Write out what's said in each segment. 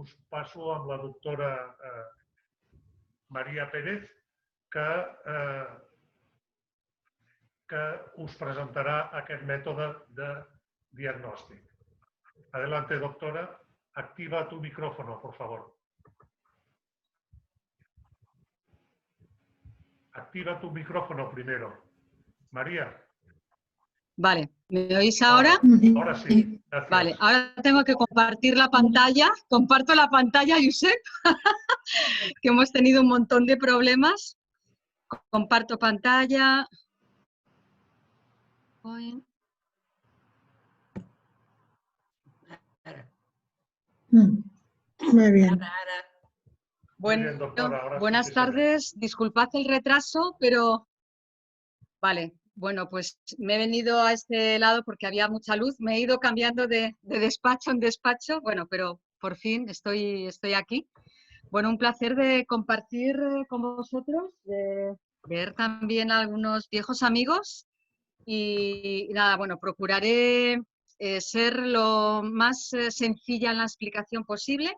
us passo amb la doctora Maria Pérez, que us presentarà aquest mètode de diagnòstic. Adelante, doctora. Activa tu micrófono, por favor. Activa tu micrófono primero. María. Vale, ¿me oís ahora? Ahora sí. Gracias. Vale, ahora tengo que compartir la pantalla. Comparto la pantalla, Josep, que hemos tenido un montón de problemas. Comparto pantalla. Muy bien. Bueno, Muy bien, doctora, ahora sí buenas que se ve. tardes. Disculpad el retraso, pero vale. Bueno, pues me he venido a este lado porque había mucha luz. Me he ido cambiando de despacho en despacho. Bueno, pero por fin estoy aquí. Bueno, un placer de compartir con vosotros, de ver también a algunos viejos amigos. Y nada, bueno, procuraré ser lo más sencilla en la explicación posible.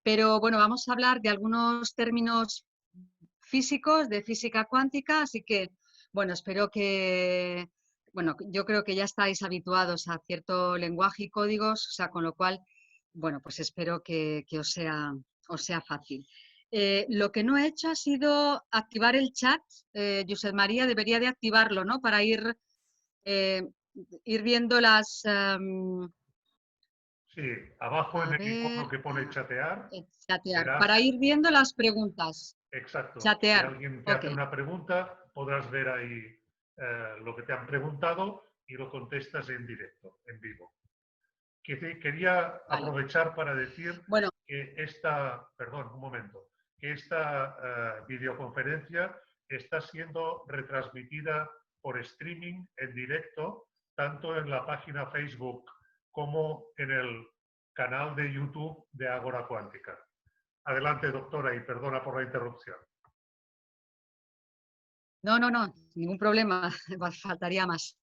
Pero bueno, vamos a hablar de algunos términos físicos, de física cuántica, así que bueno, espero que, bueno, yo creo que ya estáis habituados a cierto lenguaje y códigos, o sea, con lo cual, bueno, pues espero que os sea fácil. Lo que no he hecho ha sido activar el chat. Josep María debería de activarlo, ¿no? Para ir viendo las... Sí, abajo en a el icono ver, que pone chatear. chatear, verás- para ir viendo las preguntas. Exacto. Chatear. Si alguien te hace Ok. una pregunta, podrás ver ahí lo que te han preguntado y lo contestas en directo, en vivo. Quería Vale. aprovechar para decir Bueno, que perdón, un momento, que esta videoconferencia está siendo retransmitida por streaming en directo, tanto en la página Facebook como en el canal de YouTube de Ágora Cuántica. Adelante, doctora, y perdona por la interrupción. no, ningún problema, faltaría más.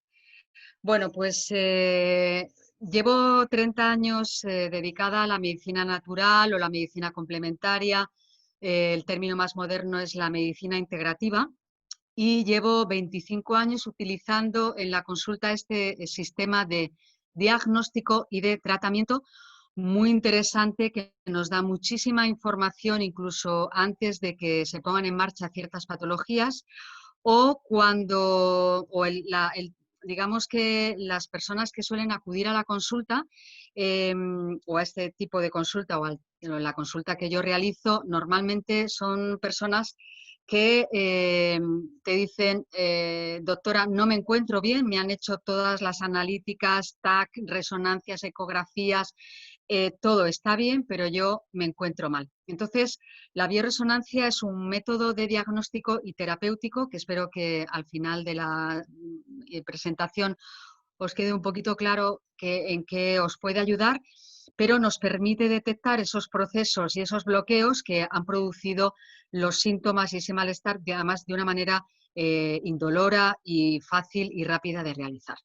Bueno, pues llevo 30 años dedicada a la medicina natural o la medicina complementaria. El término más moderno es la medicina integrativa. Y llevo 25 años utilizando en la consulta este sistema de diagnóstico y de tratamiento muy interesante que nos da muchísima información incluso antes de que se pongan en marcha ciertas patologías o cuando, digamos que las personas que suelen acudir a la consulta o a este tipo de consulta o la consulta que yo realizo, normalmente son personas que te dicen, doctora, no me encuentro bien, me han hecho todas las analíticas, TAC, resonancias, ecografías, todo está bien, pero yo me encuentro mal. Entonces, la bioresonancia es un método de diagnóstico y terapéutico que espero que al final de la presentación os quede un poquito claro en qué os puede ayudar, pero nos permite detectar esos procesos y esos bloqueos que han producido los síntomas y ese malestar, además de una manera indolora y fácil y rápida de realizar.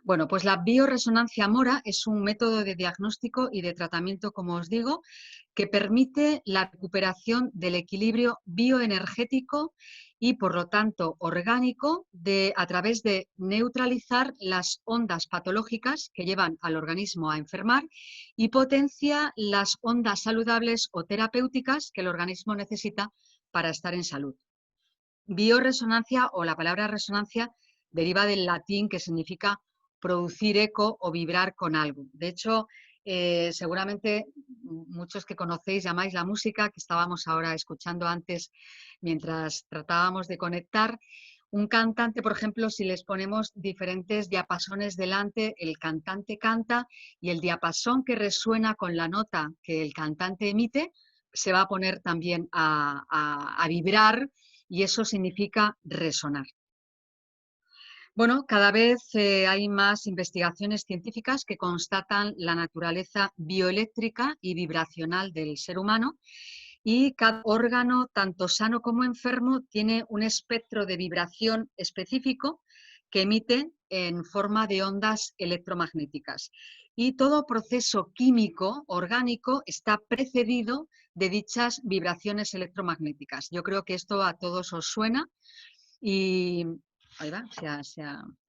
Bueno, pues la bioresonancia mora es un método de diagnóstico y de tratamiento, como os digo, que permite la recuperación del equilibrio bioenergético y, por lo tanto, orgánico a través de neutralizar las ondas patológicas que llevan al organismo a enfermar y potencia las ondas saludables o terapéuticas que el organismo necesita para estar en salud. Bioresonancia o la palabra resonancia deriva del latín que significa producir eco o vibrar con algo. De hecho, seguramente muchos que conocéis llamáis la música que estábamos ahora escuchando antes mientras tratábamos de conectar. Un cantante, por ejemplo, si les ponemos diferentes diapasones delante, el cantante canta y el diapasón que resuena con la nota que el cantante emite se va a poner también a vibrar y eso significa resonar. Bueno, cada vez hay más investigaciones científicas que constatan la naturaleza bioeléctrica y vibracional del ser humano y cada órgano, tanto sano como enfermo, tiene un espectro de vibración específico que emite en forma de ondas electromagnéticas. Y todo proceso químico, orgánico, está precedido de dichas vibraciones electromagnéticas. Yo creo que esto a todos os suena y... Ahí va,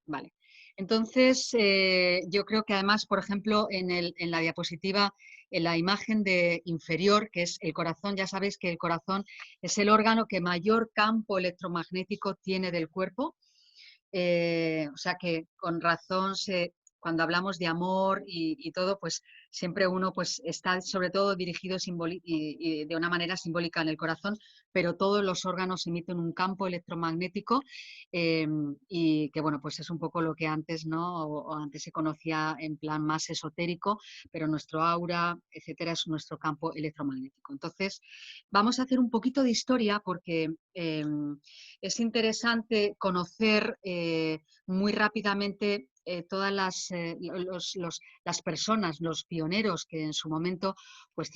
vale. Entonces, yo creo que además, por ejemplo, en la diapositiva, en la imagen inferior, que es el corazón, ya sabéis que el corazón es el órgano que mayor campo electromagnético tiene del cuerpo. O sea que con razón cuando hablamos de amor y todo, pues siempre uno pues, está sobre todo dirigido y de una manera simbólica en el corazón, pero todos los órganos emiten un campo electromagnético y que bueno, pues es un poco lo que antes, ¿no? O antes se conocía en plan más esotérico, pero nuestro aura, etcétera, es nuestro campo electromagnético. Entonces, vamos a hacer un poquito de historia porque es interesante conocer muy rápidamente todas las personas, los pioneros que en su momento pues,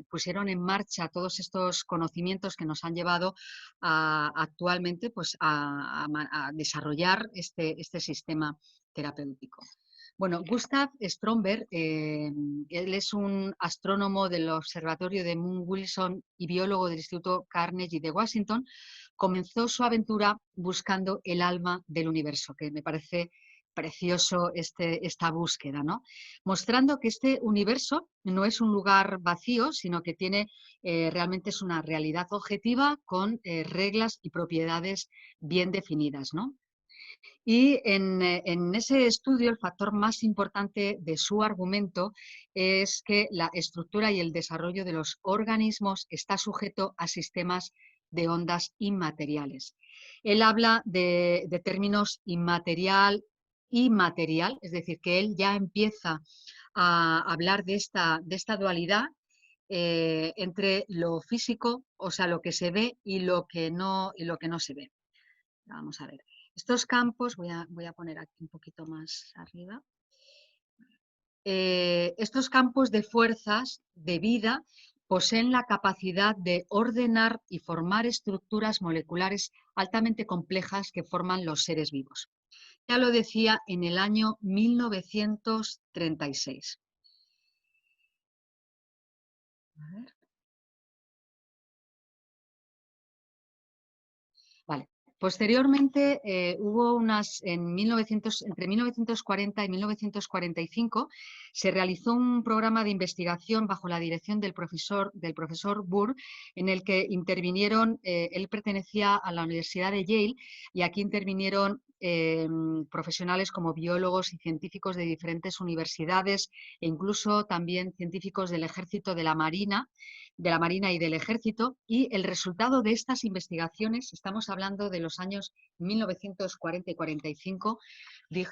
pusieron en marcha todos estos conocimientos que nos han llevado actualmente pues, a desarrollar este sistema terapéutico. Bueno, Gustav Stromberg, él es un astrónomo del Observatorio de Mount Wilson y biólogo del Instituto Carnegie de Washington. Comenzó su aventura buscando el alma del universo, que me parece precioso esta búsqueda, ¿no? Mostrando que este universo no es un lugar vacío, sino que realmente es una realidad objetiva con reglas y propiedades bien definidas, ¿no? Y en ese estudio el factor más importante de su argumento es que la estructura y el desarrollo de los organismos está sujeto a sistemas de ondas inmateriales. Él habla de términos inmaterial y material, es decir, que él ya empieza a hablar de esta dualidad entre lo físico, o sea, lo que se ve y lo que no se ve. Vamos a ver. Estos campos, voy a poner aquí un poquito más arriba. Estos campos de fuerzas de vida poseen la capacidad de ordenar y formar estructuras moleculares altamente complejas que forman los seres vivos. Ya lo decía en el año 1936. A ver. Vale. Posteriormente hubo entre 1940 y 1945 se realizó un programa de investigación bajo la dirección del profesor Burr, en el que intervinieron, él pertenecía a la Universidad de Yale y aquí intervinieron profesionales como biólogos y científicos de diferentes universidades e incluso también científicos del Ejército, de la Marina y del Ejército, y el resultado de estas investigaciones, estamos hablando de los años 1940 y 45,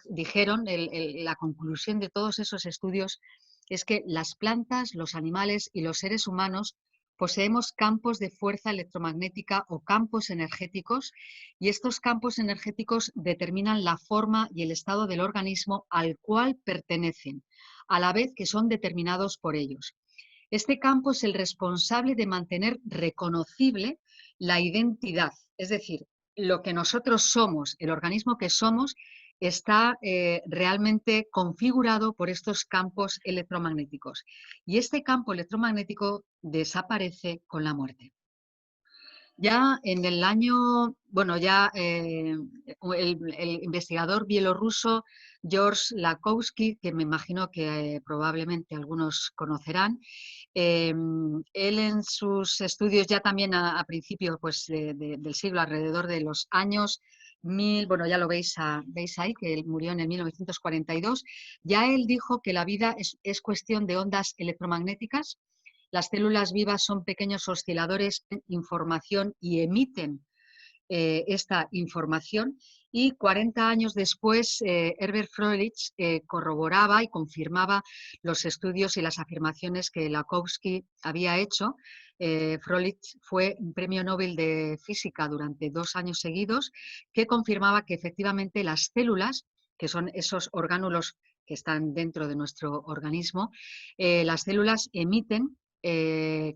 dijeron, la conclusión de todos esos estudios es que las plantas, los animales y los seres humanos poseemos campos de fuerza electromagnética o campos energéticos, y estos campos energéticos determinan la forma y el estado del organismo al cual pertenecen, a la vez que son determinados por ellos. Este campo es el responsable de mantener reconocible la identidad, es decir, lo que nosotros somos, el organismo que somos, está realmente configurado por estos campos electromagnéticos. Y este campo electromagnético desaparece con la muerte. Ya en el año, bueno, ya el investigador bielorruso George Lakhovsky, que me imagino que probablemente algunos conocerán, él en sus estudios ya también a principios pues, del siglo, alrededor de los años 1000, bueno, ya lo veis ahí, que él murió en el 1942, ya él dijo que la vida es cuestión de ondas electromagnéticas. Las células vivas son pequeños osciladores de información y emiten esta información, y 40 años después Herbert Froelich corroboraba y confirmaba los estudios y las afirmaciones que Lakhovsky había hecho. Froelich fue un premio Nobel de Física durante 2 años seguidos, que confirmaba que efectivamente las células, que son esos orgánulos que están dentro de nuestro organismo, las células emiten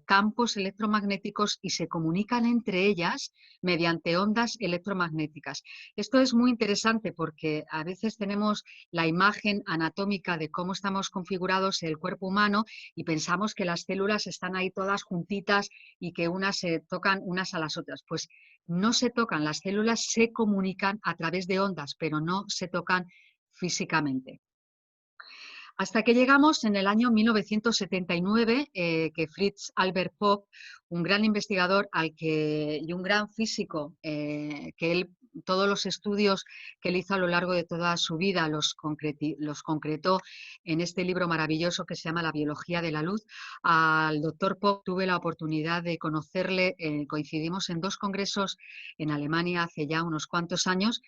campos electromagnéticos y se comunican entre ellas mediante ondas electromagnéticas. Esto es muy interesante porque a veces tenemos la imagen anatómica de cómo estamos configurados el cuerpo humano y pensamos que las células están ahí todas juntitas y que unas se tocan unas a las otras. Pues no se tocan, las células se comunican a través de ondas, pero no se tocan físicamente. Hasta que llegamos en el año 1979, que Fritz Albert Popp, un gran investigador y un gran físico, todos los estudios que él hizo a lo largo de toda su vida los concretó en este libro maravilloso que se llama La biología de la luz. Al doctor Popp tuve la oportunidad de conocerle, coincidimos en 2 congresos en Alemania hace ya unos cuantos años,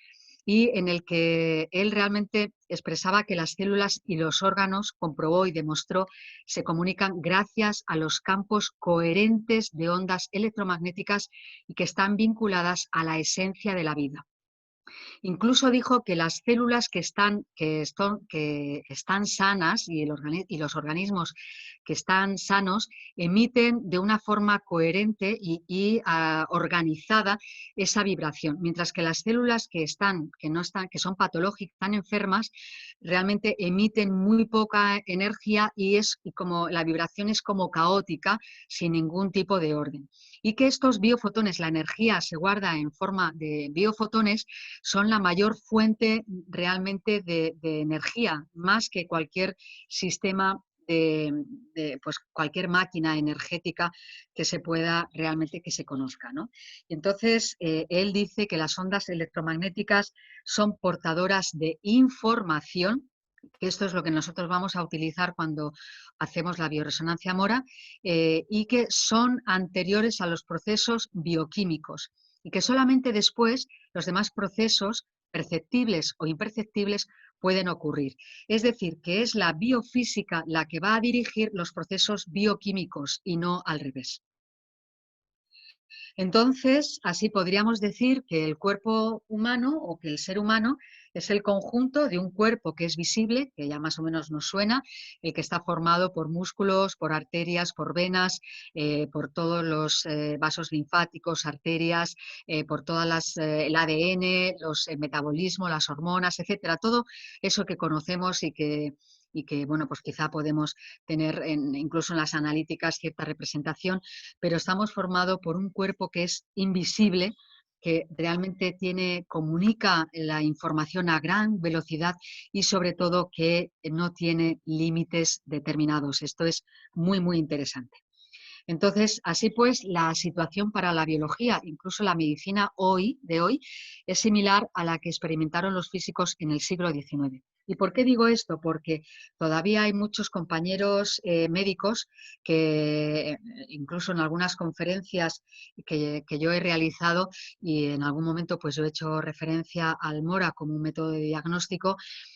y en el que él realmente expresaba que las células y los órganos, comprobó y demostró, se comunican gracias a los campos coherentes de ondas electromagnéticas y que están vinculadas a la esencia de la vida. Incluso dijo que las células que están sanas y los organismos que están sanos emiten de una forma coherente y organizada esa vibración, mientras que las células que son patológicas, están enfermas, realmente emiten muy poca energía y como la vibración es como caótica, sin ningún tipo de orden. Y que estos biofotones, la energía se guarda en forma de biofotones, son la mayor fuente realmente de energía, más que cualquier sistema pues cualquier máquina energética que se pueda realmente que se conozca, ¿no? Y entonces, él dice que las ondas electromagnéticas son portadoras de información, que esto es lo que nosotros vamos a utilizar cuando hacemos la bioresonancia Mora, y que son anteriores a los procesos bioquímicos y que solamente después los demás procesos perceptibles o imperceptibles pueden ocurrir. Es decir, que es la biofísica la que va a dirigir los procesos bioquímicos y no al revés. Entonces, así podríamos decir que el cuerpo humano o que el ser humano es el conjunto de un cuerpo que es visible, que ya más o menos nos suena, el que está formado por músculos, por arterias, por venas, por todos los vasos linfáticos, arterias, por todas el ADN, el metabolismo, las hormonas, etcétera. Todo eso que conocemos y que bueno, pues quizá podemos tener incluso en las analíticas cierta representación, pero estamos formados por un cuerpo que es invisible, que realmente comunica la información a gran velocidad y sobre todo que no tiene límites determinados. Esto es muy, muy interesante. Entonces, así pues, la situación para la biología, incluso la medicina de hoy, es similar a la que experimentaron los físicos en el siglo XIX. ¿Y por qué digo esto? Porque todavía hay muchos compañeros médicos que, incluso en algunas conferencias que yo he realizado y en algún momento pues yo he hecho referencia al Mora como un método de diagnóstico,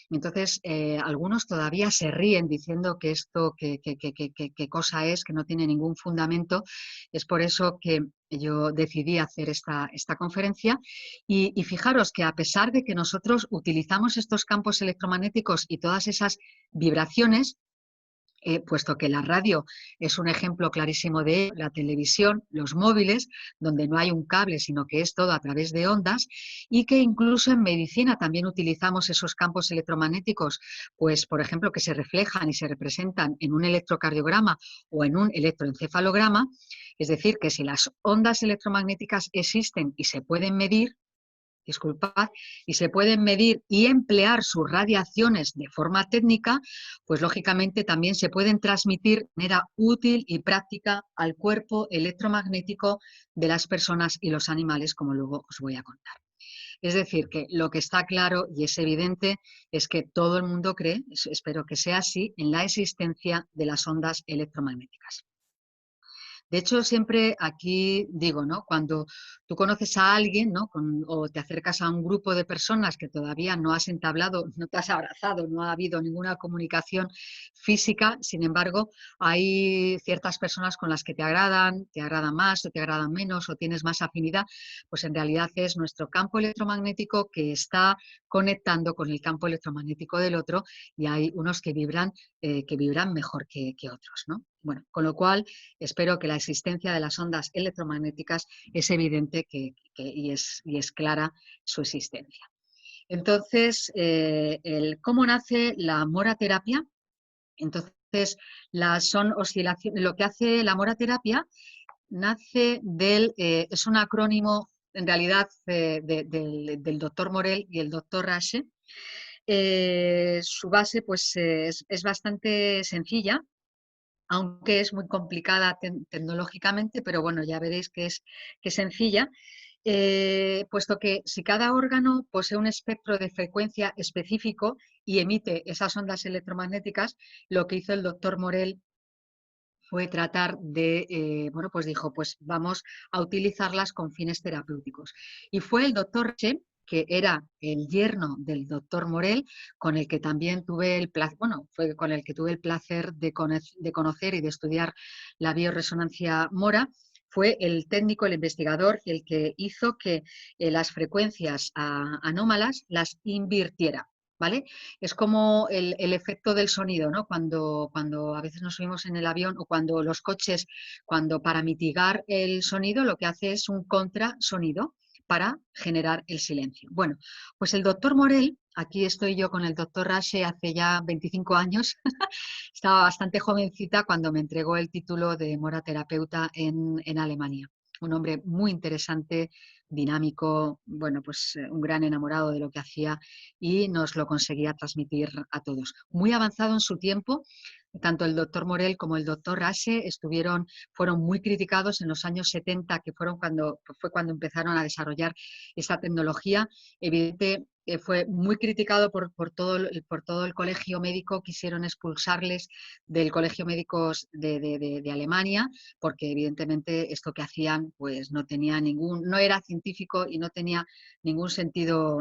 entonces algunos todavía se ríen diciendo que esto, qué cosa es, que no tiene ningún fundamento. Es por eso que yo decidí hacer esta conferencia y fijaros que a pesar de que nosotros utilizamos estos campos electromagnéticos y todas esas vibraciones, puesto que la radio es un ejemplo clarísimo de la televisión, los móviles, donde no hay un cable, sino que es todo a través de ondas, y que incluso en medicina también utilizamos esos campos electromagnéticos, pues por ejemplo que se reflejan y se representan en un electrocardiograma o en un electroencefalograma, es decir, que si las ondas electromagnéticas existen y se pueden medir, y se pueden medir y emplear sus radiaciones de forma técnica, pues lógicamente también se pueden transmitir de manera útil y práctica al cuerpo electromagnético de las personas y los animales, como luego os voy a contar. Es decir, que lo que está claro y es evidente es que todo el mundo cree, espero que sea así, en la existencia de las ondas electromagnéticas. De hecho, siempre aquí digo, ¿no? Cuando tú conoces a alguien, ¿no? O te acercas a un grupo de personas que todavía no has entablado, no te has abrazado, no ha habido ninguna comunicación física, sin embargo, hay ciertas personas con las que te agradan más o te agradan menos o tienes más afinidad, pues en realidad es nuestro campo electromagnético que está conectando con el campo electromagnético del otro y hay unos que vibran mejor que otros, ¿no? Bueno, con lo cual espero que la existencia de las ondas electromagnéticas es evidente y es clara su existencia. Entonces, ¿cómo nace la moraterapia? Entonces, son oscilaciones. Lo que hace la moraterapia es un acrónimo en realidad del doctor Morel y el doctor Rasche. Su base pues, es bastante sencilla, aunque es muy complicada tecnológicamente, pero bueno, ya veréis que es sencilla, puesto que si cada órgano posee un espectro de frecuencia específico y emite esas ondas electromagnéticas, lo que hizo el doctor Morel fue tratar bueno, pues dijo, pues vamos a utilizarlas con fines terapéuticos. Y fue el doctor Che, que era el yerno del doctor Morel, con el que también tuve el placer, bueno, fue con el que tuve el placer de conocer y de estudiar la bioresonancia Mora, fue el técnico, el investigador, el que hizo que las frecuencias anómalas las invirtiera. ¿Vale? Es como el efecto del sonido, ¿no? Cuando a veces nos subimos en el avión o cuando los coches, cuando para mitigar el sonido lo que hace es un contrasonido para generar el silencio. Bueno, pues el doctor Morel, aquí estoy yo con el doctor Rasche hace ya 25 años, estaba bastante jovencita cuando me entregó el título de moraterapeuta en Alemania. Un hombre muy interesante, dinámico, bueno, pues un gran enamorado de lo que hacía y nos lo conseguía transmitir a todos. Muy avanzado en su tiempo, tanto el doctor Morel como el doctor Rasche fueron muy criticados en los años 70, que fue cuando empezaron a desarrollar esa tecnología. Evidente, fue muy criticado por todo el colegio médico, quisieron expulsarles del colegio médico de Alemania, porque evidentemente esto que hacían pues no era científico y no tenía ningún sentido,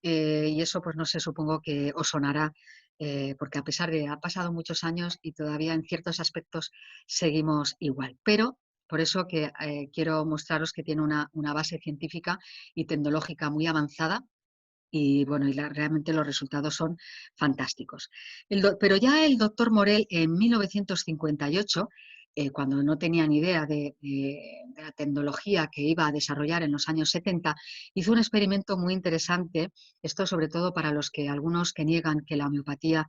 y eso pues no sé, supongo que os sonará, porque a pesar de ha pasado muchos años y todavía en ciertos aspectos seguimos igual. Pero por eso que quiero mostraros que tiene una base científica y tecnológica muy avanzada y bueno, realmente los resultados son fantásticos. Pero ya el doctor Morel en 1958, cuando no tenía ni idea de la tecnología que iba a desarrollar en los años 70, hizo un experimento muy interesante, esto sobre todo para algunos que niegan que la homeopatía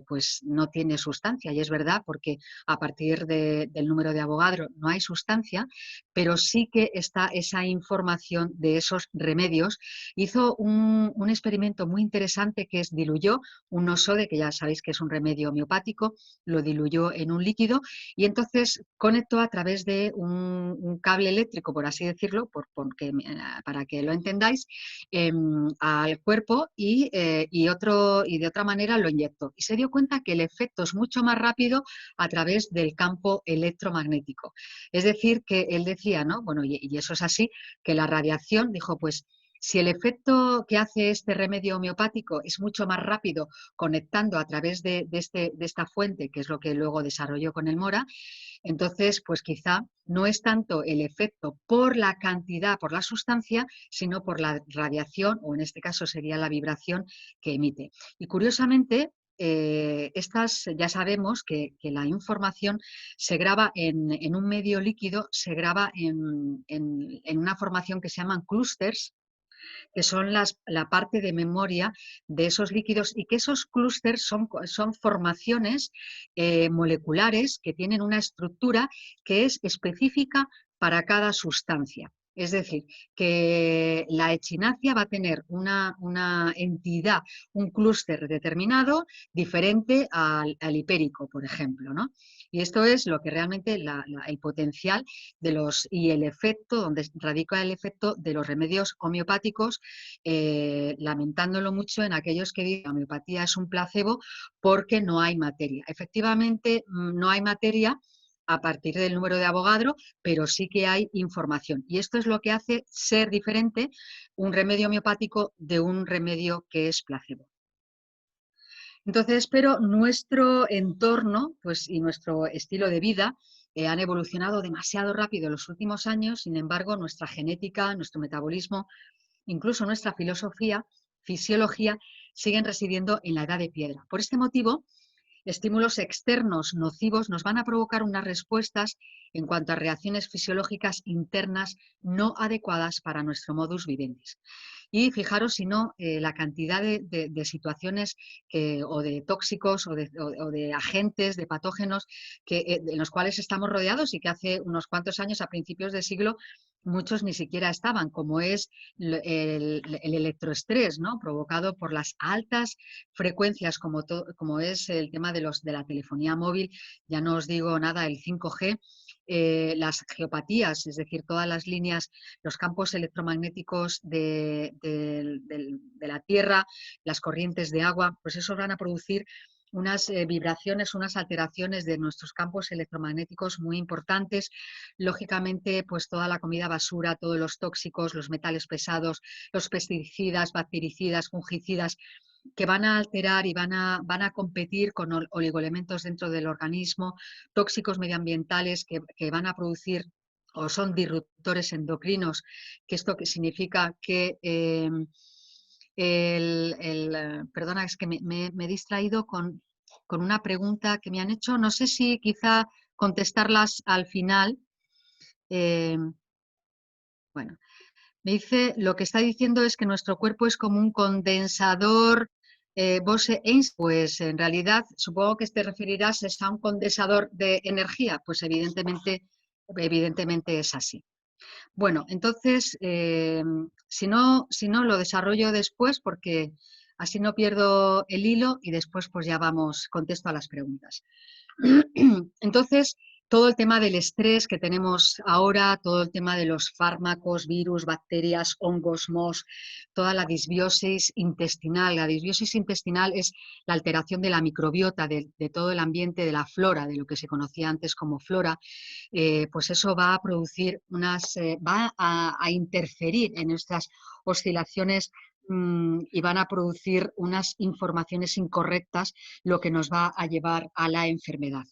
pues no tiene sustancia, y es verdad, porque a partir del número de Avogadro no hay sustancia, pero sí que está esa información de esos remedios. Hizo un experimento muy interesante que diluyó un nosode, que ya sabéis que es un remedio homeopático, lo diluyó en un líquido y entonces conectó a través de un cable eléctrico, por así decirlo, para que lo entendáis, al cuerpo y de otra manera lo inyectó. Y se dio cuenta que el efecto es mucho más rápido a través del campo electromagnético. Es decir, que él decía, ¿no? Bueno, y eso es así, que la radiación, dijo, pues si el efecto que hace este remedio homeopático es mucho más rápido conectando a través de esta fuente, que es lo que luego desarrolló con el Mora, entonces pues quizá no es tanto el efecto por la cantidad, por la sustancia, sino por la radiación, o en este caso sería la vibración que emite. Y curiosamente, ya sabemos que la información se graba en un medio líquido, se graba en una formación que se llaman clústeres, que son la parte de memoria de esos líquidos y que esos clústeres son formaciones moleculares que tienen una estructura que es específica para cada sustancia. Es decir, que la echinacia va a tener una entidad, un clúster determinado diferente al hipérico, por ejemplo, ¿no? Y esto es lo que realmente el potencial y el efecto, donde radica el efecto de los remedios homeopáticos, lamentándolo mucho en aquellos que dicen que la homeopatía es un placebo porque no hay materia. Efectivamente, no hay materia, a partir del número de Avogadro, pero sí que hay información. Y esto es lo que hace ser diferente un remedio homeopático de un remedio que es placebo. Entonces, pero nuestro entorno, pues, y nuestro estilo de vida han evolucionado demasiado rápido en los últimos años. Sin embargo, nuestra genética, nuestro metabolismo, incluso nuestra filosofía, fisiología, siguen residiendo en la edad de piedra. Por este motivo, estímulos externos nocivos nos van a provocar unas respuestas en cuanto a reacciones fisiológicas internas no adecuadas para nuestro modus vivendi. Y fijaros, si no, la cantidad de situaciones o de tóxicos o de agentes, de patógenos en los cuales estamos rodeados y que hace unos cuantos años, a principios de siglo, muchos ni siquiera estaban, como es el electroestrés, ¿no? Provocado por las altas frecuencias, como es el tema de la telefonía móvil, ya no os digo nada, el 5G, las geopatías, es decir, todas las líneas, los campos electromagnéticos de la Tierra, las corrientes de agua, pues eso van a producir unas vibraciones, unas alteraciones de nuestros campos electromagnéticos muy importantes. Lógicamente, pues toda la comida basura, todos los tóxicos, los metales pesados, los pesticidas, bactericidas, fungicidas, que van a alterar y van a competir con oligoelementos dentro del organismo, tóxicos medioambientales que van a producir o son disruptores endocrinos, que esto que significa que perdona, es que me he distraído con una pregunta que me han hecho, no sé si quizá contestarlas al final. Bueno, me dice, lo que está diciendo es que nuestro cuerpo es como un condensador Bose-Einstein. Pues en realidad supongo que te referirás a un condensador de energía, pues evidentemente es así. Bueno, entonces, si no lo desarrollo después porque así no pierdo el hilo y después pues ya contesto a las preguntas. Entonces, todo el tema del estrés que tenemos ahora, todo el tema de los fármacos, virus, bacterias, hongos, mohos, toda la disbiosis intestinal. La disbiosis intestinal es la alteración de la microbiota, de todo el ambiente, de la flora, de lo que se conocía antes como flora. Pues eso va a producir va a interferir en nuestras oscilaciones y van a producir unas informaciones incorrectas, lo que nos va a llevar a la enfermedad.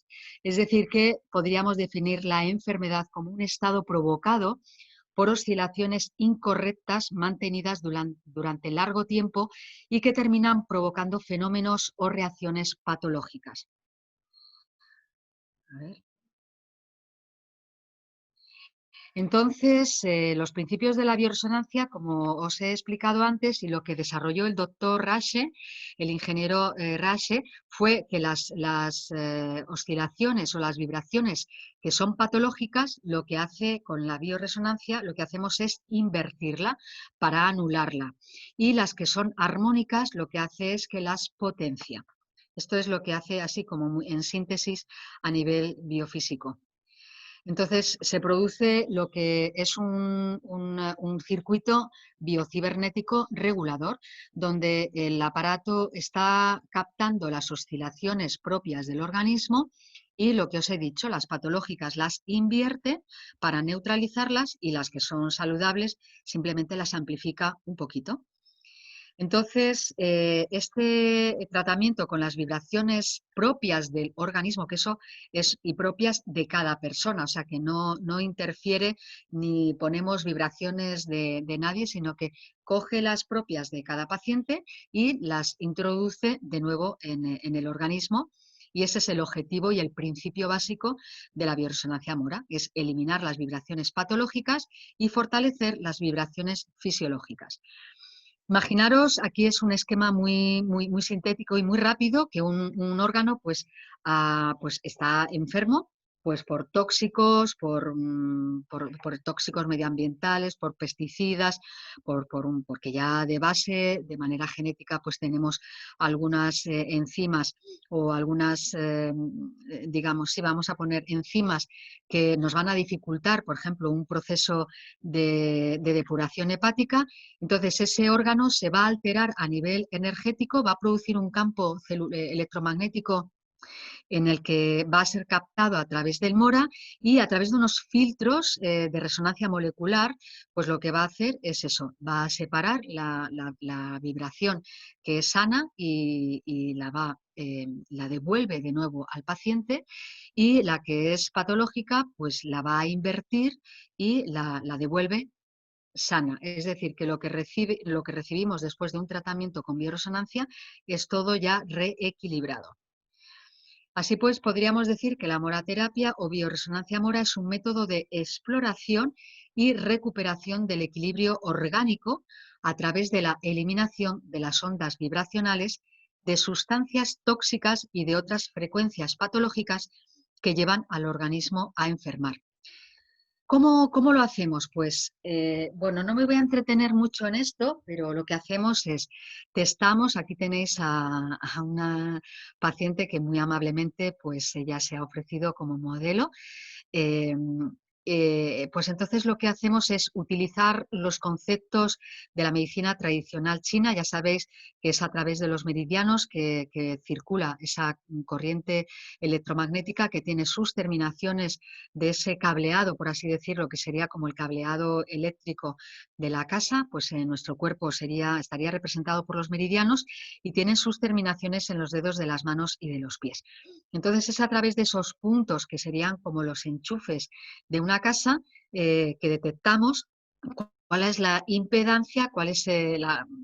Es decir, que podríamos definir la enfermedad como un estado provocado por oscilaciones incorrectas mantenidas durante largo tiempo y que terminan provocando fenómenos o reacciones patológicas. A ver. Entonces, los principios de la bioresonancia, como os he explicado antes, y lo que desarrolló el doctor Rache, el ingeniero Rache, fue que las oscilaciones o las vibraciones que son patológicas, lo que hace con la bioresonancia, lo que hacemos es invertirla para anularla. Y las que son armónicas, lo que hace es que las potencia. Esto es lo que hace así como en síntesis a nivel biofísico. Entonces, se produce lo que es un circuito biocibernético regulador, donde el aparato está captando las oscilaciones propias del organismo y lo que os he dicho, las patológicas las invierte para neutralizarlas y las que son saludables simplemente las amplifica un poquito. Entonces, este tratamiento con las vibraciones propias del organismo, que eso es y propias de cada persona, o sea que no interfiere ni ponemos vibraciones de nadie, sino que coge las propias de cada paciente y las introduce de nuevo en el organismo. Y ese es el objetivo y el principio básico de la bioresonancia Mora, es eliminar las vibraciones patológicas y fortalecer las vibraciones fisiológicas. Imaginaros, aquí es un esquema muy sintético y muy rápido, que un órgano pues está enfermo pues por tóxicos, por tóxicos medioambientales, por pesticidas, porque ya de base, de manera genética, pues tenemos algunas enzimas o algunas, digamos, sí, vamos a poner enzimas que nos van a dificultar, por ejemplo, un proceso de depuración hepática. Entonces, ese órgano se va a alterar a nivel energético, va a producir un campo electromagnético en el que va a ser captado a través del MORA y a través de unos filtros de resonancia molecular, pues lo que va a hacer es eso, va a separar la vibración que es sana y la devuelve de nuevo al paciente, y la que es patológica pues la va a invertir y la devuelve sana. Es decir, que lo que recibimos después de un tratamiento con bioresonancia es todo ya reequilibrado. Así pues, podríamos decir que la moraterapia o bioresonancia mora es un método de exploración y recuperación del equilibrio orgánico a través de la eliminación de las ondas vibracionales de sustancias tóxicas y de otras frecuencias patológicas que llevan al organismo a enfermar. ¿Cómo lo hacemos? Pues, bueno, no me voy a entretener mucho en esto, pero lo que hacemos es testamos. Aquí tenéis a una paciente que muy amablemente pues ella se ha ofrecido como modelo. Eh, pues entonces lo que hacemos es utilizar los conceptos de la medicina tradicional china. Ya sabéis que es a través de los meridianos que circula esa corriente electromagnética que tiene sus terminaciones de ese cableado, por así decirlo, que sería como el cableado eléctrico de la casa, pues en nuestro cuerpo estaría representado por los meridianos y tienen sus terminaciones en los dedos de las manos y de los pies. Entonces es a través de esos puntos que serían como los enchufes de una casa que detectamos cuál es la impedancia, cuál es de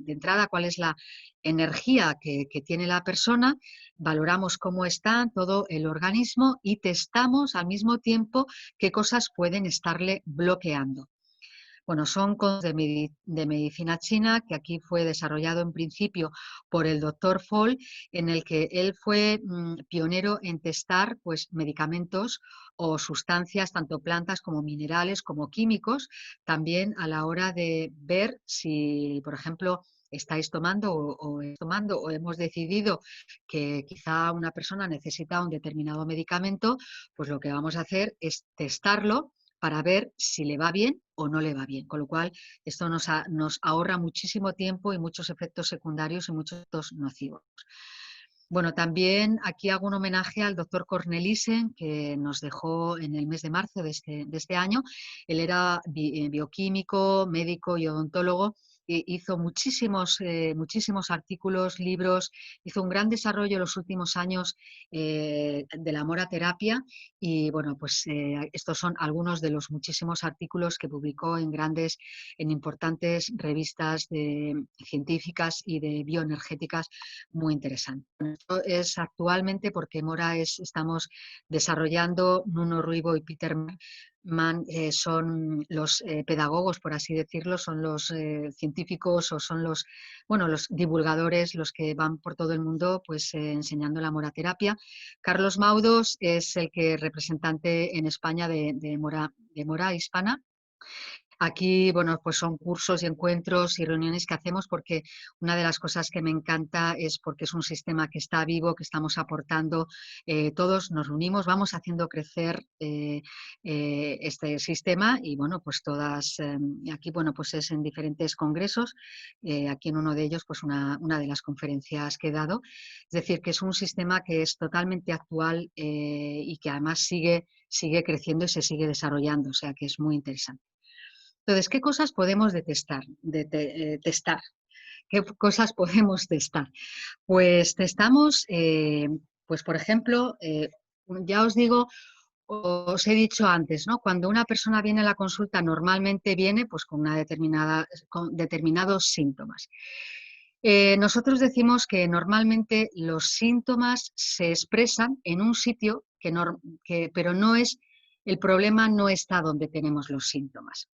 entrada, cuál es la energía que tiene la persona, valoramos cómo está todo el organismo y testamos al mismo tiempo qué cosas pueden estarle bloqueando. Bueno, son conceptos de medicina china que aquí fue desarrollado en principio por el doctor Fall, en el que él fue pionero en testar pues, medicamentos o sustancias, tanto plantas como minerales, como químicos, también a la hora de ver si, por ejemplo, estáis tomando o hemos decidido que quizá una persona necesita un determinado medicamento, pues lo que vamos a hacer es testarlo para ver si le va bien o no le va bien. Con lo cual, esto nos ahorra muchísimo tiempo y muchos efectos secundarios y muchos efectos nocivos. Bueno, también aquí hago un homenaje al doctor Cornelissen, que nos dejó en el mes de marzo de este año. Él era bioquímico, médico y odontólogo. Hizo muchísimos artículos, libros, hizo un gran desarrollo en los últimos años de la moraterapia y bueno, pues estos son algunos de los muchísimos artículos que publicó en importantes revistas científicas y de bioenergéticas muy interesantes. Esto es actualmente porque estamos desarrollando, Nuno Ruivo y Peter Mann son los pedagogos, por así decirlo, son los científicos o son los divulgadores, los que van por todo el mundo pues, enseñando la moraterapia. Carlos Maudos es el que representante en España de Mora Hispana. Aquí, bueno, pues son cursos y encuentros y reuniones que hacemos porque una de las cosas que me encanta es porque es un sistema que está vivo, que estamos aportando, todos nos reunimos, vamos haciendo crecer este sistema y, bueno, pues aquí, bueno, pues es en diferentes congresos, aquí en uno de ellos, pues una de las conferencias que he dado, es decir, que es un sistema que es totalmente actual y que además sigue creciendo y se sigue desarrollando, o sea que es muy interesante. Entonces, ¿qué cosas podemos testar? ¿Qué cosas podemos testar? Pues testamos, pues por ejemplo, ya os digo, os he dicho antes, ¿no? Cuando una persona viene a la consulta, normalmente viene pues, con determinados síntomas. Nosotros decimos que normalmente los síntomas se expresan en un sitio pero el problema no está donde tenemos los síntomas.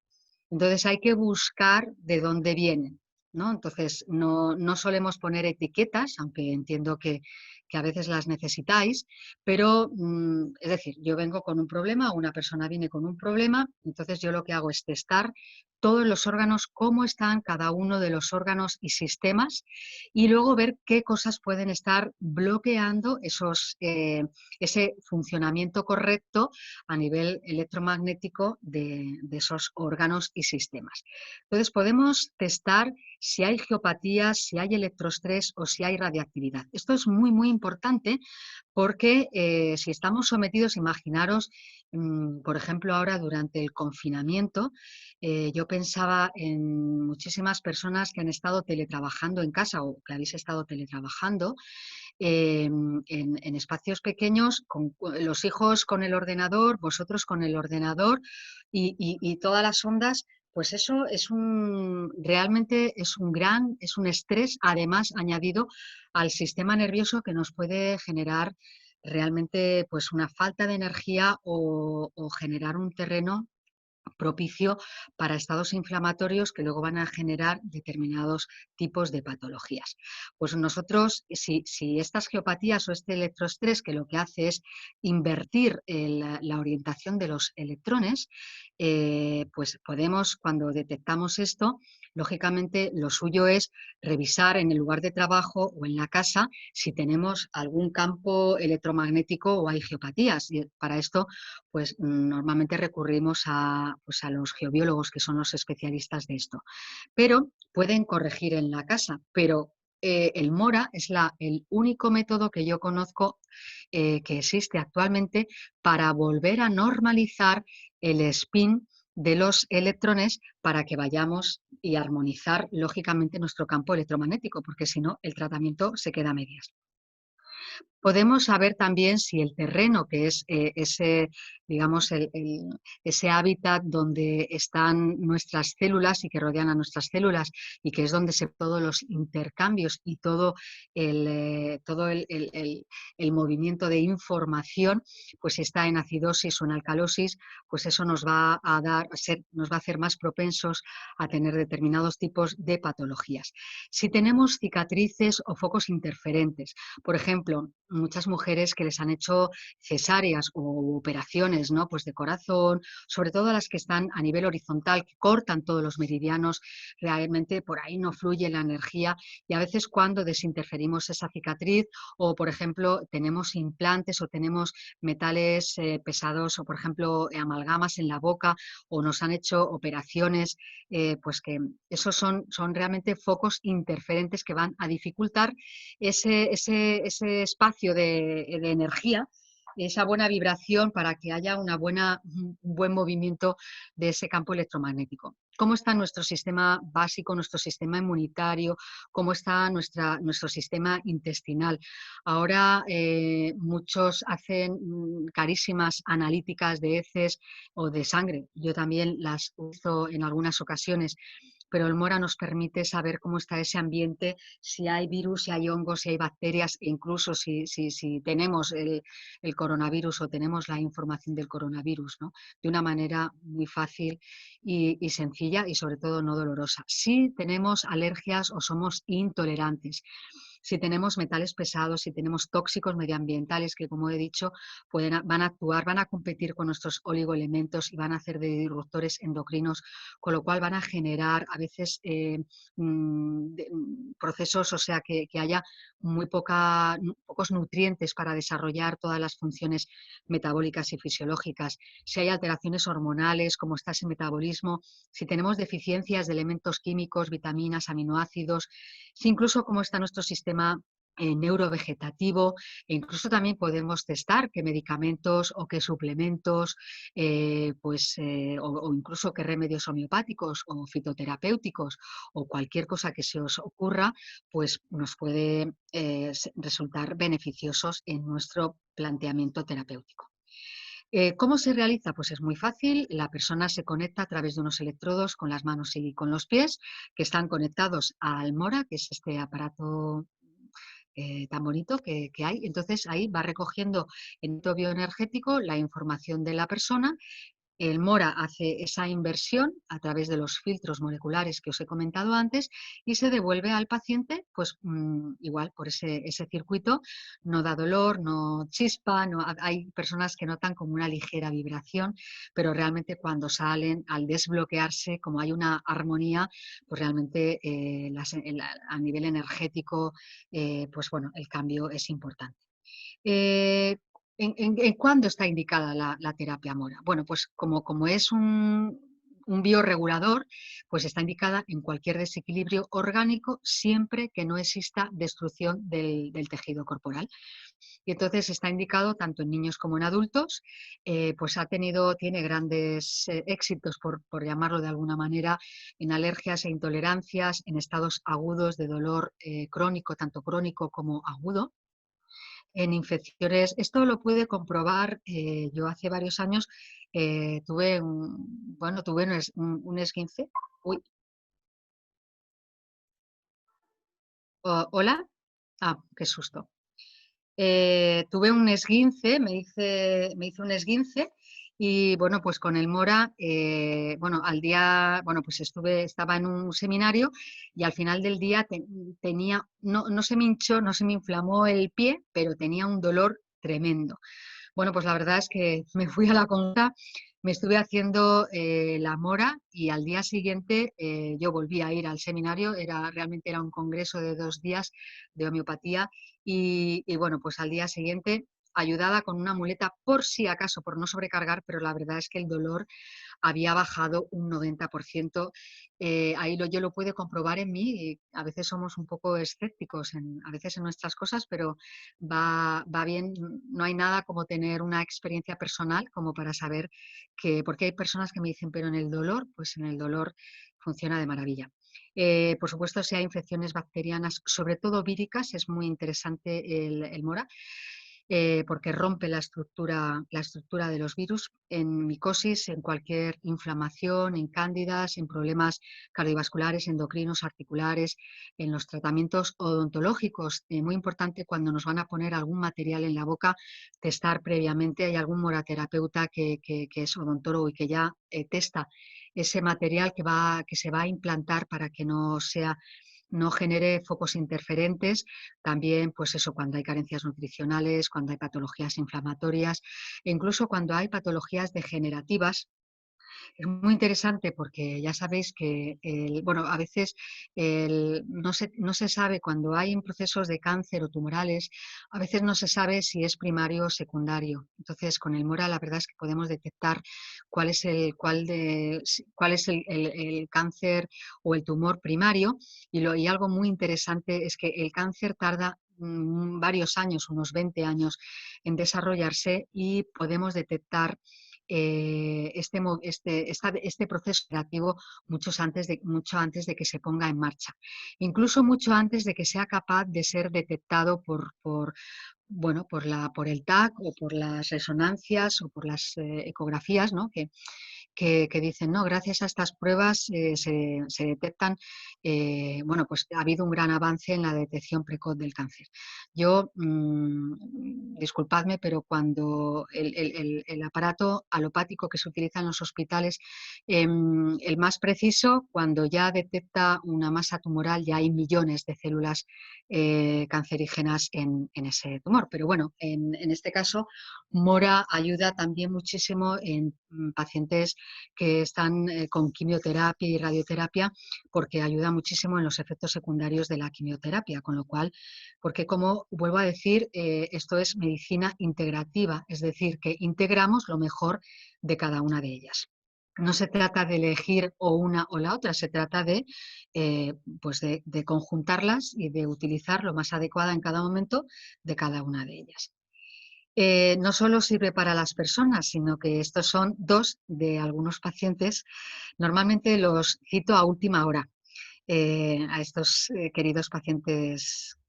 Entonces hay que buscar de dónde vienen, ¿no? Entonces no solemos poner etiquetas, aunque entiendo que a veces las necesitáis, pero es decir, yo vengo con un problema, una persona viene con un problema, entonces yo lo que hago es testar todos los órganos, cómo están cada uno de los órganos y sistemas, y luego ver qué cosas pueden estar bloqueando ese funcionamiento correcto a nivel electromagnético de esos órganos y sistemas. Entonces podemos testar si hay geopatías, si hay electroestrés o si hay radiactividad. Esto es muy importante Porque si estamos sometidos, imaginaros, por ejemplo, ahora durante el confinamiento, yo pensaba en muchísimas personas que han estado teletrabajando en casa o que habéis estado teletrabajando en espacios pequeños, con los hijos con el ordenador, vosotros con el ordenador y todas las ondas. Pues eso realmente es un estrés, además añadido al sistema nervioso que nos puede generar realmente pues una falta de energía o generar un terreno propicio para estados inflamatorios que luego van a generar determinados tipos de patologías. Pues nosotros, si estas geopatías o este electroestrés, que lo que hace es invertir la orientación de los electrones, pues podemos, cuando detectamos esto, lógicamente lo suyo es revisar en el lugar de trabajo o en la casa si tenemos algún campo electromagnético o hay geopatías. Y para esto pues normalmente recurrimos pues, a los geobiólogos, que son los especialistas de esto. Pero pueden corregir en la casa, pero el MORA es el único método que yo conozco que existe actualmente para volver a normalizar el spin de los electrones para que vayamos y armonizar lógicamente nuestro campo electromagnético, porque si no el tratamiento se queda a medias. Podemos saber también si el terreno, que es ese, digamos, ese hábitat donde están nuestras células y que rodean a nuestras células y que es donde se todos los intercambios y todo el movimiento de información, pues si está en acidosis o en alcalosis, pues eso nos va a nos va a hacer más propensos a tener determinados tipos de patologías. Si tenemos cicatrices o focos interferentes, por ejemplo, muchas mujeres que les han hecho cesáreas o operaciones, ¿no? Pues de corazón, sobre todo las que están a nivel horizontal, que cortan todos los meridianos, realmente por ahí no fluye la energía y a veces cuando desinterferimos esa cicatriz o, por ejemplo, tenemos implantes o tenemos metales pesados o, por ejemplo, amalgamas en la boca o nos han hecho operaciones, pues que esos son realmente focos interferentes que van a dificultar ese espacio de energía, esa buena vibración para que haya un buen movimiento de ese campo electromagnético. ¿Cómo está nuestro sistema básico, nuestro sistema inmunitario? ¿Cómo está nuestro sistema intestinal? Ahora muchos hacen carísimas analíticas de heces o de sangre. Yo también las uso en algunas ocasiones, pero el MORA nos permite saber cómo está ese ambiente, si hay virus, si hay hongos, si hay bacterias, e incluso si tenemos el coronavirus o tenemos la información del coronavirus, ¿no? De una manera muy fácil y sencilla y sobre todo no dolorosa. Si tenemos alergias o somos intolerantes, si tenemos metales pesados, si tenemos tóxicos medioambientales que, como he dicho, van a actuar, van a competir con nuestros oligoelementos y van a hacer de disruptores endocrinos, con lo cual van a generar a veces procesos, o sea, que haya pocos nutrientes para desarrollar todas las funciones metabólicas y fisiológicas. Si hay alteraciones hormonales, como está ese metabolismo, si tenemos deficiencias de elementos químicos, vitaminas, aminoácidos, si incluso cómo está nuestro sistema neurovegetativo, e incluso también podemos testar qué medicamentos o qué suplementos, o incluso qué remedios homeopáticos o fitoterapéuticos o cualquier cosa que se os ocurra, pues nos puede resultar beneficiosos en nuestro planteamiento terapéutico. ¿Cómo se realiza? Pues es muy fácil. La persona se conecta a través de unos electrodos con las manos y con los pies, que están conectados al MORA, que es este aparato tan bonito que hay. Entonces ahí va recogiendo en el bioenergético la información de la persona. El MORA hace esa inversión a través de los filtros moleculares que os he comentado antes y se devuelve al paciente, pues igual por ese circuito, no da dolor, no chispa, hay personas que notan como una ligera vibración, pero realmente cuando salen, al desbloquearse, como hay una armonía, pues realmente a nivel energético, pues bueno, el cambio es importante. Eh, ¿En cuándo está indicada la terapia MORA? Bueno, pues como es un bioregulador, pues está indicada en cualquier desequilibrio orgánico siempre que no exista destrucción del tejido corporal. Y entonces está indicado tanto en niños como en adultos, pues tiene grandes éxitos, por llamarlo de alguna manera, en alergias e intolerancias, en estados agudos de dolor crónico, tanto crónico como agudo, en infecciones. Esto lo pude comprobar, yo hace varios años tuve un esguince. Uy, ¿hola? Ah, qué susto. Tuve un esguince, me hice un esguince y bueno, pues con el Mora, al día, pues estaba en un seminario y al final del día tenía, no se me hinchó, no se me inflamó el pie, pero tenía un dolor tremendo. Bueno, pues la verdad es que me fui a la consulta, me estuve haciendo la Mora y al día siguiente yo volví a ir al seminario, realmente era un congreso de 2 días de homeopatía y bueno, pues al día siguiente ayudada con una muleta por si acaso, por no sobrecargar, pero la verdad es que el dolor había bajado un 90%. Yo lo puedo comprobar en mí. Y a veces somos un poco escépticos a veces en nuestras cosas, pero va bien. No hay nada como tener una experiencia personal como para saber porque hay personas que me dicen, pero en el dolor, pues en el dolor funciona de maravilla. Por supuesto, si hay infecciones bacterianas, sobre todo víricas, es muy interesante el Mora. Porque rompe la estructura de los virus en micosis, en cualquier inflamación, en cándidas, en problemas cardiovasculares, endocrinos, articulares, en los tratamientos odontológicos. Muy importante cuando nos van a poner algún material en la boca, testar previamente. Hay algún moraterapeuta que es odontólogo y que ya testa ese material que se va a implantar para que no genere focos interferentes. También, pues eso, cuando hay carencias nutricionales, cuando hay patologías inflamatorias, e incluso cuando hay patologías degenerativas. Es muy interesante porque ya sabéis que, a veces no se sabe cuando hay procesos de cáncer o tumorales, a veces no se sabe si es primario o secundario. Entonces, con el Mora la verdad es que podemos detectar cuál es el cáncer o el tumor primario y algo muy interesante es que el cáncer tarda varios años, unos 20 años, en desarrollarse y podemos detectar este proceso operativo mucho antes de que se ponga en marcha, incluso mucho antes de que sea capaz de ser detectado por el TAC o por las resonancias o por las ecografías, ¿no? Que dicen, no, gracias a estas pruebas se detectan, pues ha habido un gran avance en la detección precoz del cáncer. Yo, disculpadme, pero cuando el aparato alopático que se utiliza en los hospitales, el más preciso, cuando ya detecta una masa tumoral, ya hay millones de células cancerígenas en ese tumor. Pero bueno, en este caso, Mora ayuda también muchísimo en pacientes que están con quimioterapia y radioterapia, porque ayuda muchísimo en los efectos secundarios de la quimioterapia, con lo cual, porque como vuelvo a decir, esto es medicina integrativa, es decir, que integramos lo mejor de cada una de ellas. No se trata de elegir o una o la otra, se trata de conjuntarlas y de utilizar lo más adecuado en cada momento de cada una de ellas. No solo sirve para las personas, sino que estos son dos de algunos pacientes. Normalmente los cito a última hora, a estos queridos pacientes,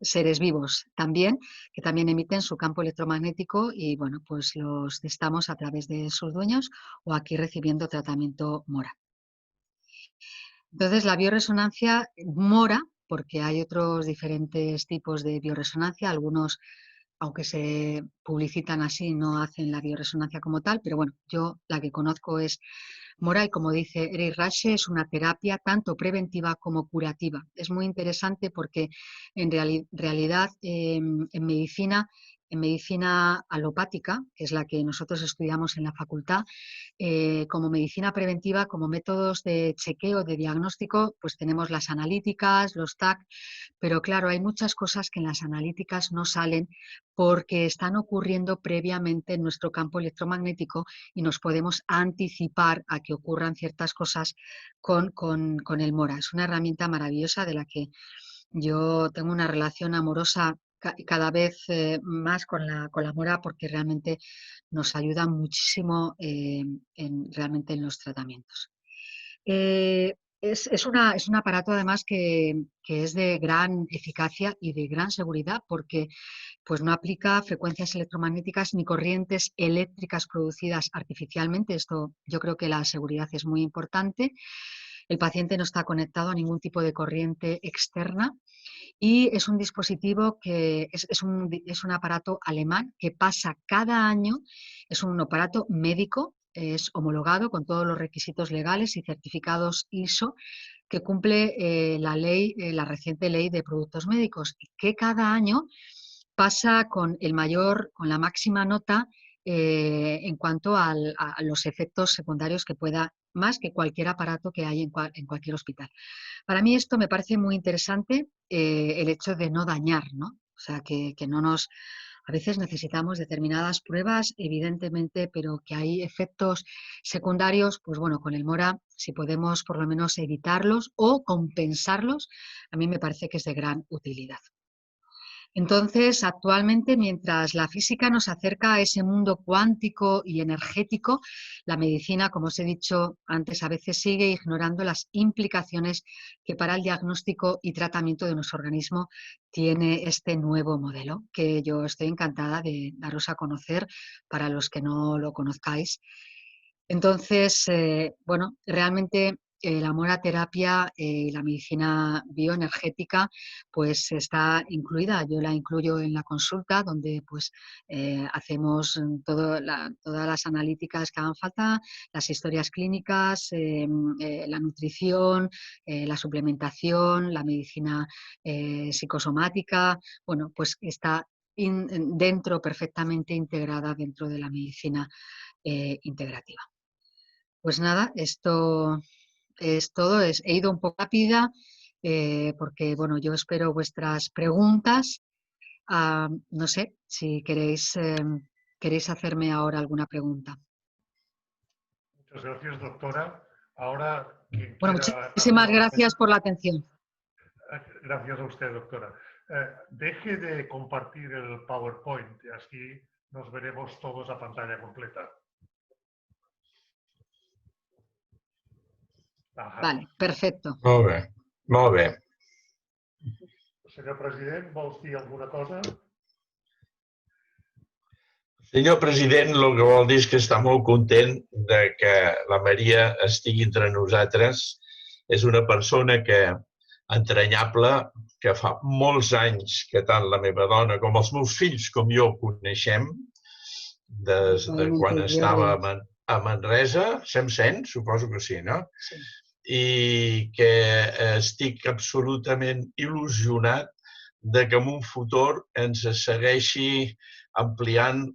seres vivos también, que también emiten su campo electromagnético y bueno, pues los testamos a través de sus dueños o aquí recibiendo tratamiento Mora. Entonces, la bioresonancia Mora, porque hay otros diferentes tipos de bioresonancia, algunos, aunque se publicitan así, no hacen la bioresonancia como tal, pero bueno, yo la que conozco es Mora y como dice Eric Rasche, es una terapia tanto preventiva como curativa. Es muy interesante porque en realidad en medicina en medicina alopática, que es la que nosotros estudiamos en la facultad, como medicina preventiva, como métodos de chequeo, de diagnóstico, pues tenemos las analíticas, los TAC, pero claro, hay muchas cosas que en las analíticas no salen porque están ocurriendo previamente en nuestro campo electromagnético y nos podemos anticipar a que ocurran ciertas cosas con el MORA. Es una herramienta maravillosa de la que yo tengo una relación amorosa cada vez más con la MORA porque realmente nos ayuda muchísimo realmente en los tratamientos. Es un aparato además que es de gran eficacia y de gran seguridad porque pues, no aplica frecuencias electromagnéticas ni corrientes eléctricas producidas artificialmente. Esto yo creo que la seguridad es muy importante. El paciente no está conectado a ningún tipo de corriente externa y es un dispositivo que es un aparato alemán que pasa cada año, es un aparato médico, es homologado con todos los requisitos legales y certificados ISO que cumple la reciente ley de productos médicos, que cada año pasa con la máxima nota en cuanto a los efectos secundarios que pueda, más que cualquier aparato que hay en cualquier hospital. Para mí esto me parece muy interesante, el hecho de no dañar, ¿no? O sea, que no nos... A veces necesitamos determinadas pruebas, evidentemente, pero que hay efectos secundarios, pues bueno, con el MORA, si podemos por lo menos evitarlos o compensarlos, a mí me parece que es de gran utilidad. Entonces, actualmente, mientras la física nos acerca a ese mundo cuántico y energético, la medicina, como os he dicho antes, a veces sigue ignorando las implicaciones que para el diagnóstico y tratamiento de nuestro organismo tiene este nuevo modelo, que yo estoy encantada de daros a conocer para los que no lo conozcáis. Entonces, bueno, realmente la moraterapia y la medicina bioenergética pues está incluida. Yo la incluyo en la consulta donde pues hacemos todas las analíticas que hagan falta, las historias clínicas, la nutrición, la suplementación, la medicina psicosomática. Bueno, pues está perfectamente integrada dentro de la medicina integrativa. Pues nada, esto es todo. He ido un poco rápida porque, bueno, yo espero vuestras preguntas. No sé si queréis hacerme ahora alguna pregunta. Muchas gracias, doctora. Ahora, quien Bueno, quiera muchísimas gracias por la atención. Gracias a usted, doctora. Deje de compartir el PowerPoint, así nos veremos todos a pantalla completa. Ajá. Vale, perfecto. Molt bé, molt bé. Senyor president, vols dir alguna cosa? Senyor president, el que vol dir és que està molt content de que la Maria estigui entre nosaltres. És una persona entranyable, que fa molts anys que tant la meva dona com els meus fills com jo coneixem, des de quan estava a Manresa. Se'm sent? Suposo que sí, no? Sí. I que estic absolutament il·lusionat de que en un futur ens segueixi ampliant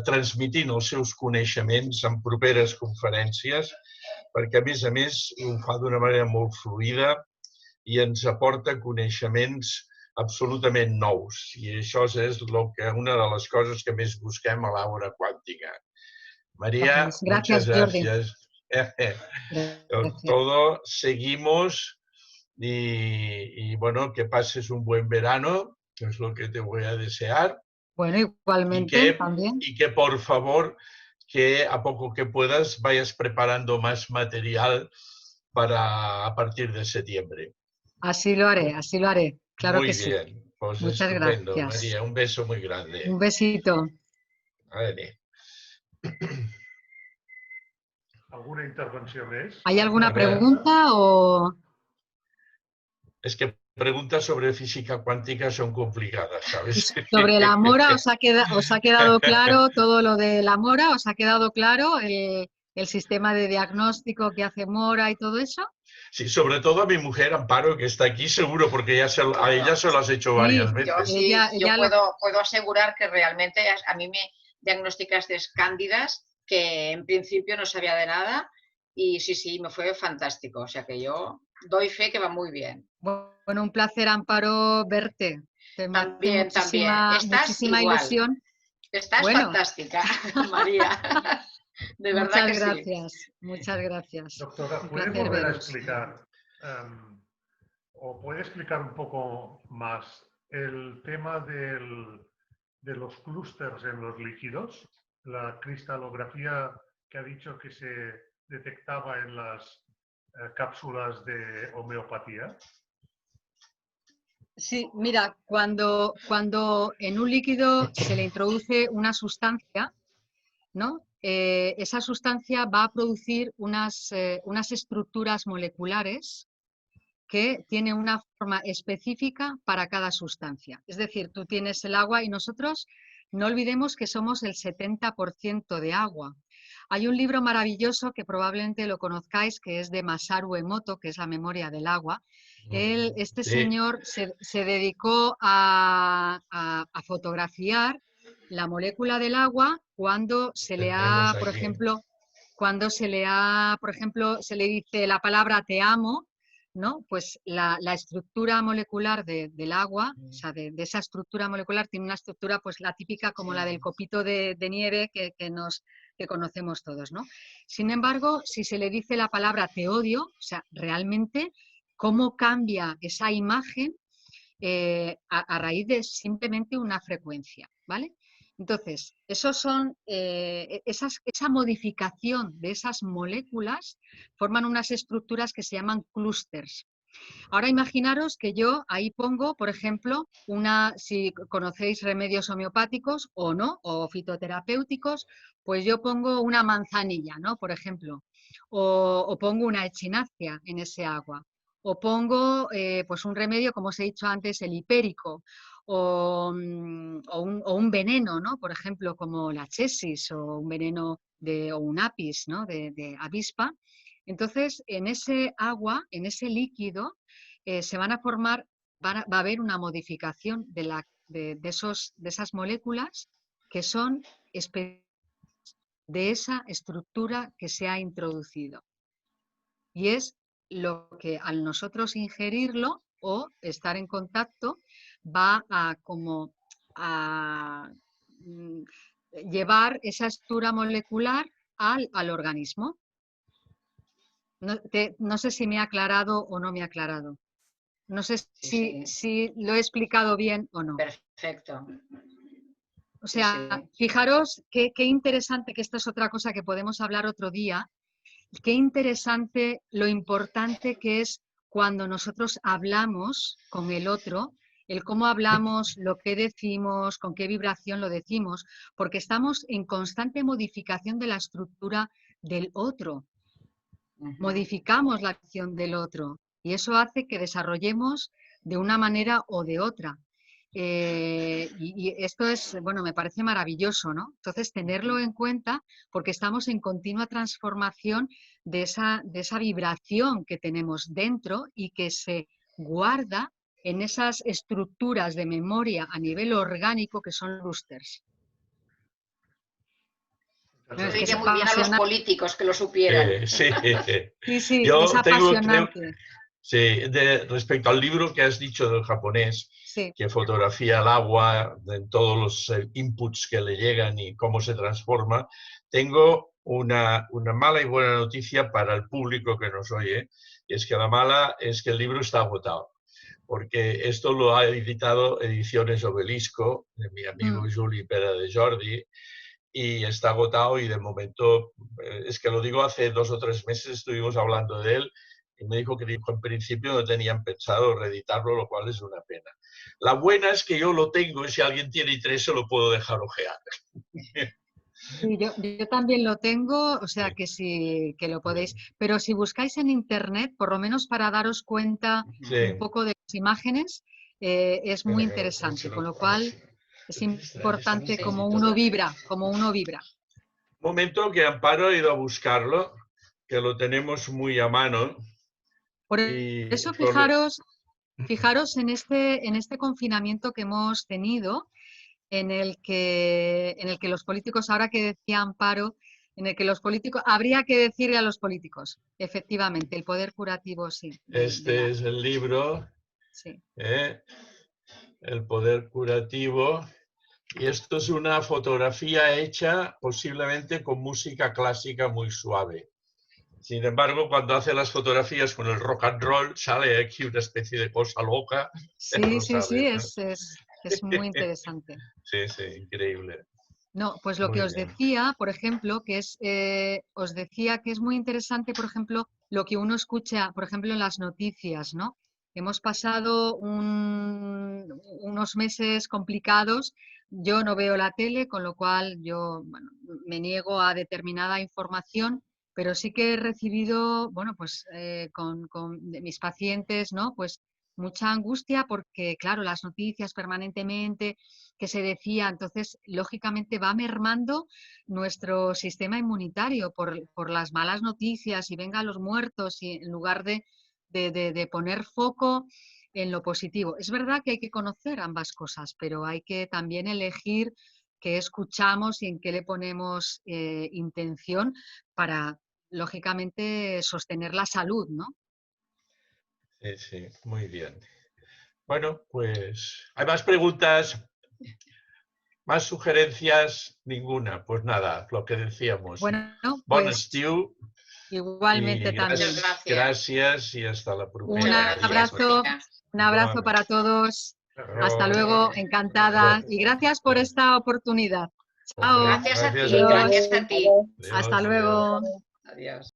transmitint els seus coneixements en properes conferències, perquè a més ho fa d'una manera molt fluida i ens aporta coneixements absolutament nous. I això és una de les coses que més busquem a l'Aura Quàntica. María, muchas gracias. Todo, seguimos y bueno, que pases un buen verano, que es lo que te voy a desear. Bueno, igualmente también. Y que por favor, que a poco que puedas vayas preparando más material a partir de septiembre. Así lo haré, claro que sí. Muy bien, pues muchas estupendo, gracias. María, un beso muy grande. Un besito. Vale. ¿Alguna intervención més? ¿Hay alguna pregunta o...? Es que preguntas sobre física cuántica son complicadas, ¿sabes? Sobre la mora, ¿os ha quedado claro todo lo de la mora? ¿Os ha quedado claro el sistema de diagnóstico que hace Mora y todo eso. Sí, sobre todo a mi mujer Amparo, que está aquí seguro, porque ya a ella se lo has hecho varias veces. Yo sí, yo puedo asegurar que realmente a mí me diagnosticaste cándidas, que en principio no sabía de nada, y sí, me fue fantástico. O sea que yo doy fe que va muy bien. Bueno, un placer, Amparo, verte. También. Muchísima ilusión. Estás fantástica, María. De verdad que sí. Muchas gracias, muchas gracias. Doctora, ¿puede volver a explicar o puede explicar un poco más el tema de los clústeres en los líquidos? La cristalografía que ha dicho que se detectaba en las cápsulas de homeopatía. Sí, mira, cuando en un líquido se le introduce una sustancia, ¿no? Esa sustancia va a producir unas estructuras moleculares que tienen una forma específica para cada sustancia. Es decir, tú tienes el agua y nosotros no olvidemos que somos el 70% de agua. Hay un libro maravilloso que probablemente lo conozcáis, que es de Masaru Emoto, que es La memoria del agua. Este señor se dedicó a fotografiar la molécula del agua cuando se le ha, por ejemplo, se le dice la palabra te amo, ¿no? Pues la estructura molecular del agua, o sea, de esa estructura molecular tiene una estructura pues la típica como la del copito de nieve que conocemos todos, ¿no? Sin embargo, si se le dice la palabra te odio, o sea, realmente cómo cambia esa imagen a raíz de simplemente una frecuencia, ¿vale? Entonces, esa modificación de esas moléculas forman unas estructuras que se llaman clústeres. Ahora imaginaros que yo ahí pongo, por ejemplo, si conocéis remedios homeopáticos o no, o fitoterapéuticos, pues yo pongo una manzanilla, ¿no? Por ejemplo, o pongo una echinacea en ese agua, o pongo pues un remedio, como os he dicho antes, el hipérico, o un veneno, ¿no? Por ejemplo, como la chesis o un veneno o un apis, ¿no? de avispa. Entonces, en ese agua, en ese líquido, se van a formar, va a haber una modificación de esas moléculas que son de esa estructura que se ha introducido. Y es lo que al nosotros ingerirlo o estar en contacto va a llevar esa estructura molecular al organismo. No sé si me ha aclarado o no me ha aclarado. No sé si lo he explicado bien o no. Perfecto. O sea, fijaros qué interesante, que esta es otra cosa que podemos hablar otro día, qué interesante lo importante que es cuando nosotros hablamos con el otro, el cómo hablamos, lo que decimos, con qué vibración lo decimos, porque estamos en constante modificación de la estructura del otro. Modificamos la acción del otro y eso hace que desarrollemos de una manera o de otra. Y esto es, bueno, me parece maravilloso, ¿no? Entonces, tenerlo en cuenta porque estamos en continua transformación de esa vibración que tenemos dentro y que se guarda en esas estructuras de memoria a nivel orgánico que son clústeres. Sería muy bien a los políticos que lo supieran. Sí, yo es apasionante. Respecto al libro que has dicho del japonés, que fotografía el agua, en todos los inputs que le llegan y cómo se transforma, tengo una mala y buena noticia para el público que nos oye, y es que la mala es que el libro está agotado, porque esto lo ha editado Ediciones Obelisco, de mi amigo Juli Pera de Jordi, y está agotado y de momento, es que lo digo, hace 2 o 3 meses estuvimos hablando de él y me dijo que en principio no tenían pensado reeditarlo, lo cual es una pena. La buena es que yo lo tengo y si alguien tiene interés se lo puedo dejar ojear. Sí, yo también lo tengo, o sea que sí, que lo podéis. Pero si buscáis en internet, por lo menos para daros cuenta un poco de las imágenes, es muy interesante, con lo cual es importante como uno vibra, Un momento que Amparo ha ido a buscarlo, que lo tenemos muy a mano. Por Y eso fijaros en este confinamiento que hemos tenido, en el que los políticos, ahora que decía Amparo, en el que los políticos, habría que decirle a los políticos, efectivamente, el poder curativo, sí. Este es el libro, sí. El poder curativo. Y esto es una fotografía hecha posiblemente con música clásica muy suave. Sin embargo, cuando hace las fotografías con el rock and roll, sale aquí una especie de cosa loca. Sí, No sí, sabes, sí, ¿no? es muy interesante. Sí, sí, increíble. No, pues lo Muy que os bien. decía, por ejemplo, que es, os decía que es muy interesante, por ejemplo, lo que uno escucha, por ejemplo, en las noticias, ¿no? Hemos pasado unos meses complicados. Yo no veo la tele, con lo cual yo bueno, me niego a determinada información, pero sí que he recibido, bueno, pues de mis pacientes, ¿no? Pues mucha angustia porque, claro, las noticias permanentemente que se decía, entonces, lógicamente va mermando nuestro sistema inmunitario por las malas noticias y vengan los muertos y en lugar de poner foco en lo positivo. Es verdad que hay que conocer ambas cosas, pero hay que también elegir qué escuchamos y en qué le ponemos intención para, lógicamente, sostener la salud, ¿no? Sí, sí, muy bien. Bueno, pues, ¿hay más preguntas? ¿Más sugerencias? Ninguna. Pues nada, lo que decíamos. Bueno, Bon pues estiu igualmente y también. Muchas gracias. gracias y hasta la Un propera. Muchas gracias, Adiós. Mónica. un abrazo Igualment. para todos. Hasta Adiós. luego, encantada. Y gracias por esta oportunidad. Chao. Gracias a ti, Adiós. gracias a ti. Hasta Adiós. luego. Adiós.